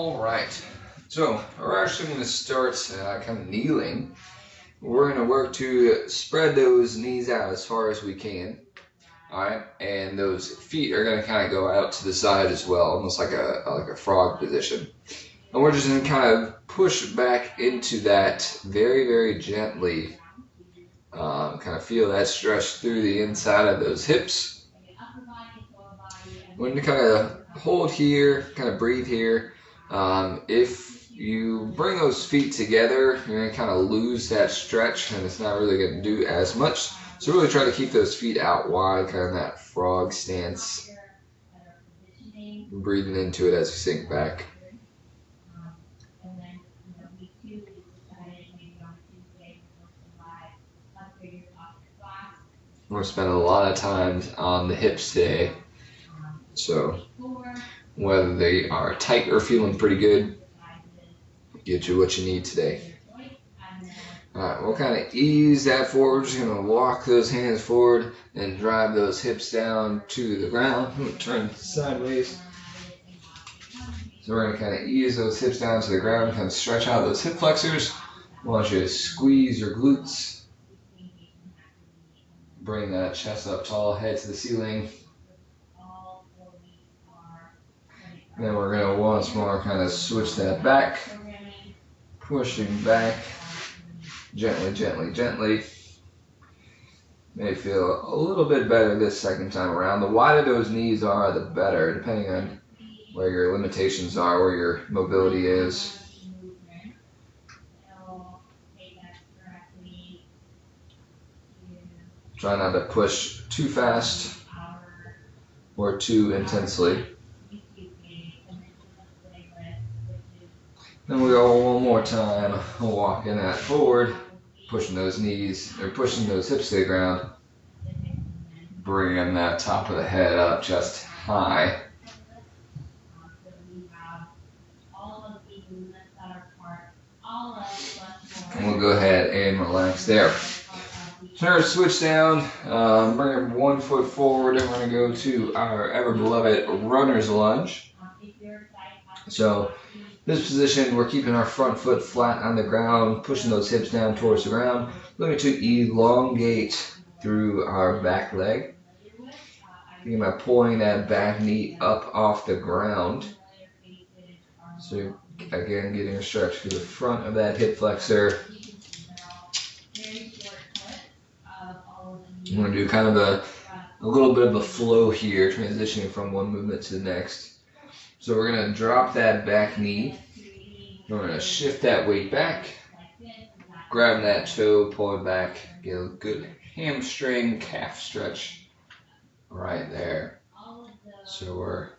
Alright, so we're actually going to start kind of kneeling. We're going to work to spread those knees out as far as we can. Alright, and those feet are going to kind of go out to the side as well, almost like a frog position. And we're just going to kind of push back into that very, very gently. Kind of feel that stretch through the inside of those hips. We're going to kind of hold here, kind of breathe here. If you bring those feet together, you're going to kind of lose that stretch and it's not really going to do as much. So really try to keep those feet out wide, kind of that frog stance. Breathing into it as you sink back. We're spending a lot of time on the hips today. So whether they are tight or feeling pretty good, get you what you need today. Alright, we'll kind of ease that forward. We're just going to walk those hands forward and drive those hips down to the ground. I'm going to turn sideways. So we're going to kind of ease those hips down to the ground, kind of stretch out those hip flexors. I want you to squeeze your glutes. Bring that chest up tall, head to the ceiling. Then we're going to once more kind of switch that back. Pushing back. Gently, gently, gently. May feel a little bit better this second time around. The wider those knees are, the better, depending on where your limitations are, where your mobility is. Try not to push too fast or too intensely. Then we go one more time, walking that forward, pushing those knees, or pushing those hips to the ground, bringing that top of the head up just high. And we'll go ahead and relax there. So we're going to switch down, bring one foot forward, and we're going to go to our ever-beloved runner's lunge. So this position, we're keeping our front foot flat on the ground, pushing those hips down towards the ground, looking to elongate through our back leg. Thinking about pulling that back knee up off the ground. So again, getting a stretch through the front of that hip flexor. I'm going to do kind of a little bit of a flow here, transitioning from one movement to the next. So we're going to drop that back knee. We're going to shift that weight back. Grab that toe, pull it back. Get a good hamstring, calf stretch right there. So we're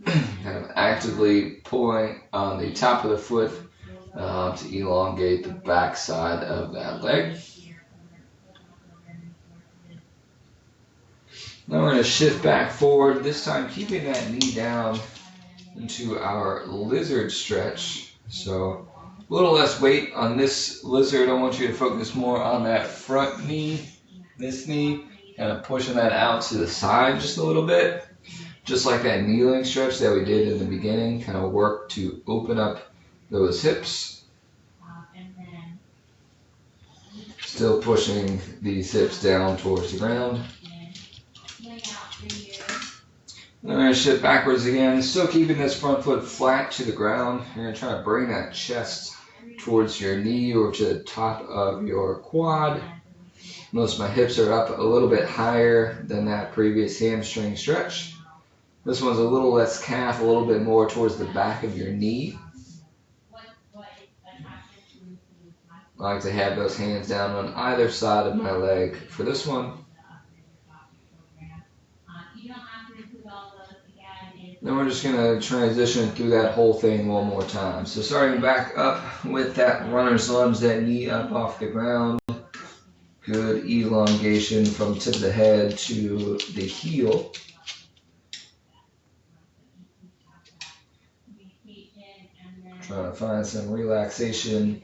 kind of actively pulling on the top of the foot to elongate the back side of that leg. Now we're going to shift back forward, this time keeping that knee down into our lizard stretch. So a little less weight on this lizard. I want you to focus more on that front knee, this knee, kind of pushing that out to the side just a little bit. Just like that kneeling stretch that we did in the beginning, kind of work to open up those hips. Still pushing these hips down towards the ground. And then we're going to shift backwards again, still keeping this front foot flat to the ground. You're going to try to bring that chest towards your knee or to the top of your quad. Notice my hips are up a little bit higher than that previous hamstring stretch. This one's a little less calf, a little bit more towards the back of your knee. I like to have those hands down on either side of my leg for this one. Then we're just going to transition through that whole thing one more time. So starting back up with that runner's lunge, that knee up off the ground. Good elongation from tip of the head to the heel. Trying to find some relaxation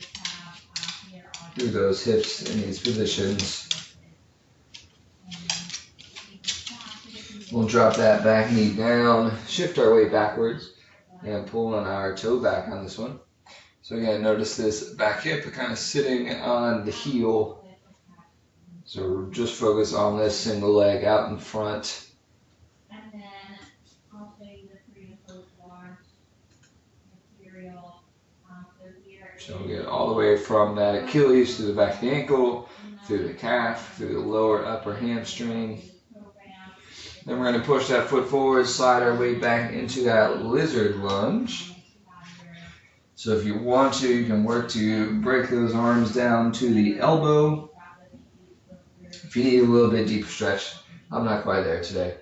through those hips in these positions. We'll drop that back knee down, shift our weight backwards, and pulling our toe back on this one. So again, notice this back hip kind of sitting on the heel. So we're just focus on this single leg out in front. So we get all the way from that Achilles to the back of the ankle, through the calf, through the lower upper hamstring. Then we're going to push that foot forward, slide our weight back into that lizard lunge. So if you want to, you can work to break those arms down to the elbow. If you need a little bit deeper stretch, I'm not quite there today,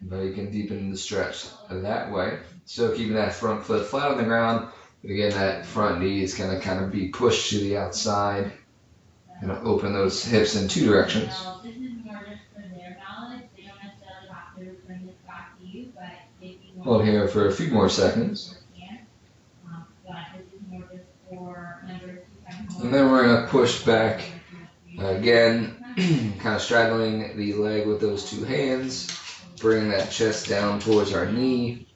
but you can deepen the stretch that way. So keeping that front foot flat on the ground, but again, that front knee is going to kind of be pushed to the outside. Going to open those hips in two directions. Hold here for a few more seconds. And then we're going to push back again, kind of straddling the leg with those two hands. Bring that chest down towards our knee.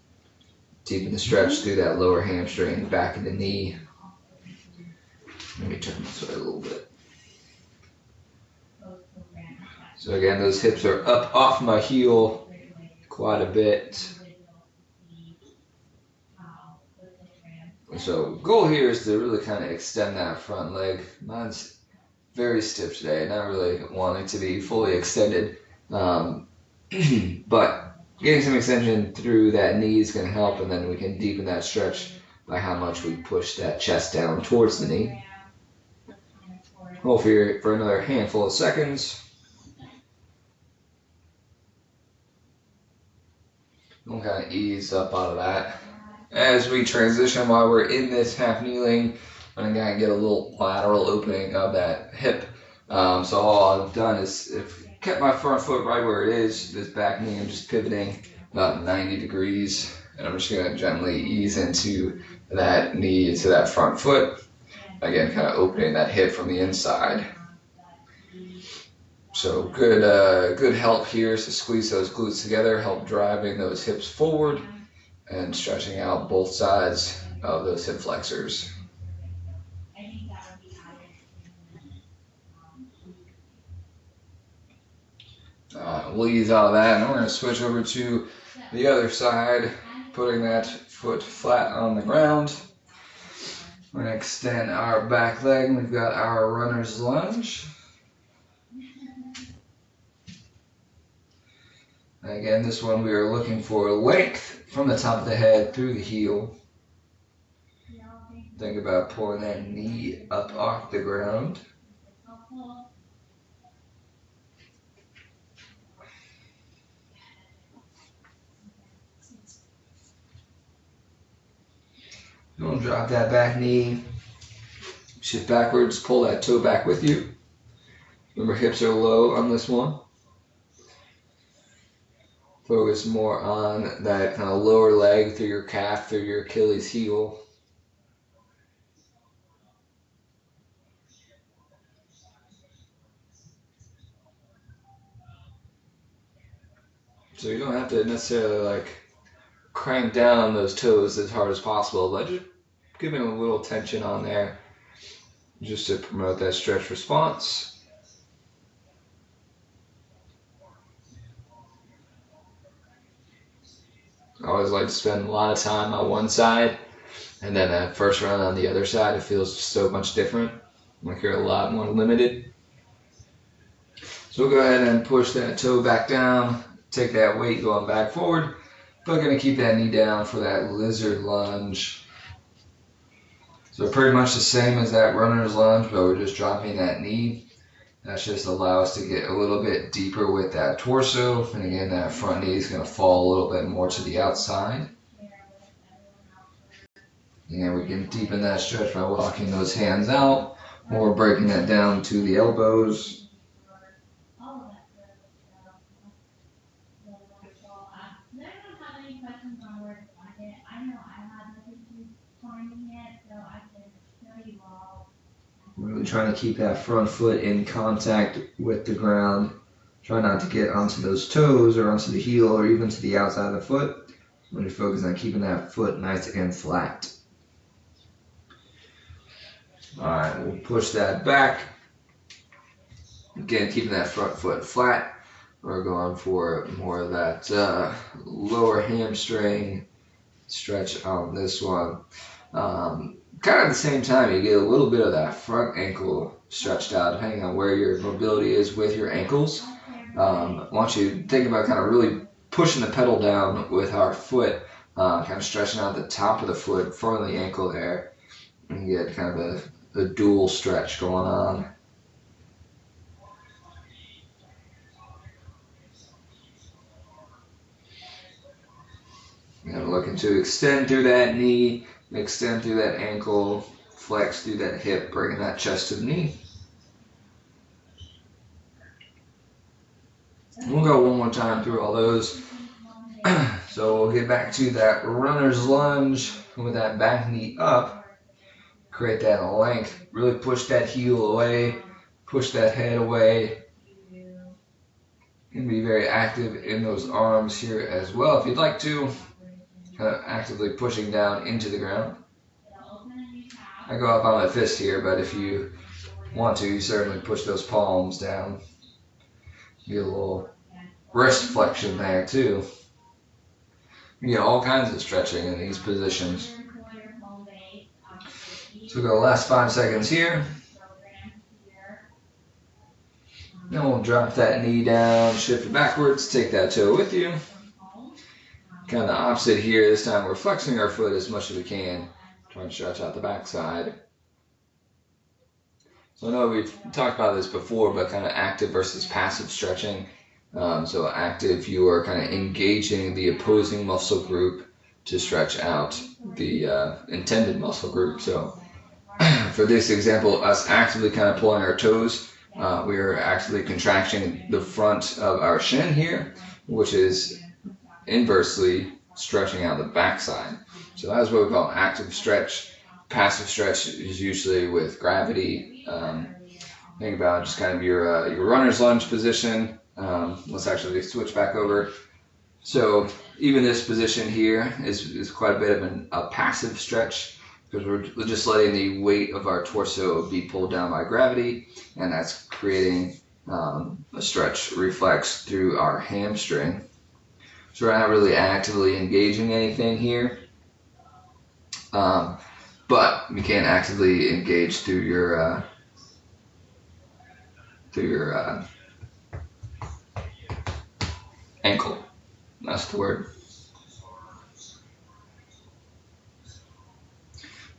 Deepen the stretch through that lower hamstring, back of the knee. Let me turn this way a little bit. So again, those hips are up off my heel quite a bit. So goal here is to really kind of extend that front leg. Mine's very stiff today, not really wanting to be fully extended. But getting some extension through that knee is going to help, and then we can deepen that stretch by how much we push that chest down towards the knee. Hold here for another handful of seconds. We'll kind of ease up out of that. As we transition while we're in this half kneeling, I'm going to get a little lateral opening of that hip. So all I've done is kept my front foot right where it is. This back knee, I'm just pivoting about 90 degrees. And I'm just going to gently ease into that knee, to that front foot. Again, kind of opening that hip from the inside. So good help here is to squeeze those glutes together, help driving those hips forward and stretching out both sides of those hip flexors. We'll ease out of that, and we're going to switch over to the other side, putting that foot flat on the ground. We're going to extend our back leg. We've got our runner's lunge. And again, this one we are looking for length from the top of the head through the heel. Think about pulling that knee up off the ground. Don't drop that back knee. Shift backwards, pull that toe back with you. Remember, hips are low on this one. Focus more on that kind of lower leg through your calf, through your Achilles heel. So you don't have to necessarily crank down those toes as hard as possible, but just giving a little tension on there just to promote that stretch response. I always like to spend a lot of time on one side, and then that first round on the other side, it feels so much different. Like you're a lot more limited. So we'll go ahead and push that toe back down, take that weight going back forward, but we're going to keep that knee down for that lizard lunge. So pretty much the same as that runner's lunge, but we're just dropping that knee. That's just allow us to get a little bit deeper with that torso. And again, that front knee is going to fall a little bit more to the outside. And we can deepen that stretch by walking those hands out or breaking that down to the elbows. Really trying to keep that front foot in contact with the ground. Try not to get onto those toes or onto the heel or even to the outside of the foot. Really focus on keeping that foot nice and flat. Alright, we'll push that back. Again, keeping that front foot flat. We're going for more of that lower hamstring stretch on this one. Kind of at the same time, you get a little bit of that front ankle stretched out, depending on where your mobility is with your ankles. I want you to think about kind of really pushing the pedal down with our foot, kind of stretching out the top of the foot, front of the ankle there, and you get kind of a dual stretch going on. And I'm looking to extend through that knee, extend through that ankle, flex through that hip, bringing that chest to the knee. We'll go one more time through all those. So we'll get back to that runner's lunge with that back knee up. Create that length. Really push that heel away, push that head away. You can be very active in those arms here as well if you'd like to. Kind of actively pushing down into the ground. I go up on my fist here, but if you want to, you certainly push those palms down. You get a little wrist flexion there too. You get all kinds of stretching in these positions. So we'll go last 5 seconds here. Then we'll drop that knee down, shift it backwards, take that toe with you. Kind of the opposite here. This time we're flexing our foot as much as we can, trying to stretch out the backside. So I know we've talked about this before, but kind of active versus passive stretching. So active, you are kind of engaging the opposing muscle group to stretch out the intended muscle group. So for this example, us actively kind of pulling our toes, we are actively contracting the front of our shin here, which is inversely stretching out the backside. So that's what we call active stretch. Passive stretch is usually with gravity. Think about just kind of your runner's lunge position. Let's actually switch back over. So even this position here is quite a bit of a passive stretch, because we're just letting the weight of our torso be pulled down by gravity, and that's creating a stretch reflex through our hamstring. So we're not really actively engaging anything here, but you can actively engage through your ankle. That's the word.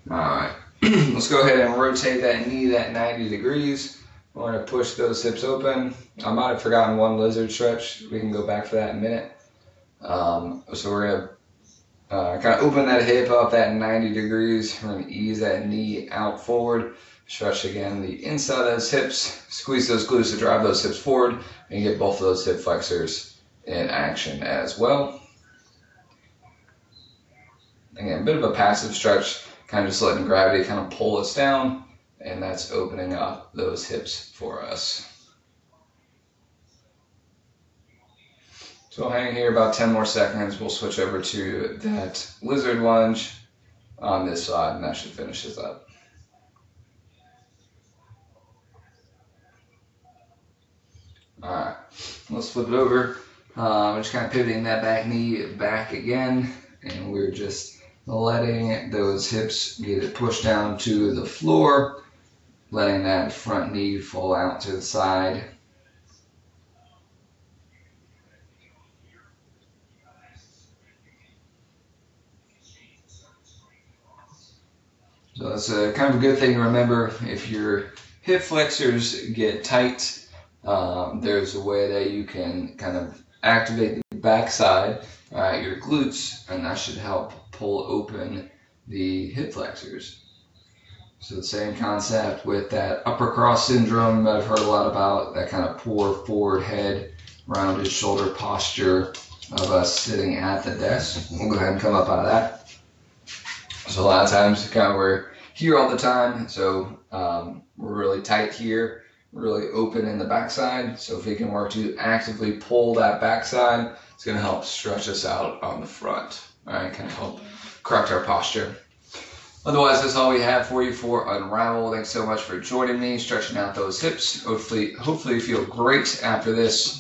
All right, let's go ahead and rotate that knee that 90 degrees. We're going to push those hips open. I might have forgotten one lizard stretch. We can go back for that in a minute. So we're going to kind of open that hip up that 90 degrees. We're going to ease that knee out forward. Stretch again the inside of those hips. Squeeze those glutes to drive those hips forward, and get both of those hip flexors in action as well. Again, a bit of a passive stretch, kind of just letting gravity kind of pull us down, and that's opening up those hips for us. So we'll hang here about 10 more seconds. We'll switch over to that lizard lunge on this side, and that should finish us up. All right, let's flip it over. We're just kind of pivoting that back knee back again, and we're just letting those hips get pushed down to the floor, letting that front knee fall out to the side. So that's a kind of a good thing to remember. If your hip flexors get tight, there's a way that you can kind of activate the backside, your glutes, and that should help pull open the hip flexors. So the same concept with that upper cross syndrome that I've heard a lot about, that kind of poor forward head, rounded shoulder posture of us sitting at the desk. We'll go ahead and come up out of that. So a lot of times kind of we're here all the time, so we're really tight here, really open in the backside. So if we can work to actively pull that backside, it's going to help stretch us out on the front. All right, kind of help correct our posture. Otherwise, that's all we have for you for Unravel. Thanks so much for joining me, stretching out those hips. Hopefully you feel great after this.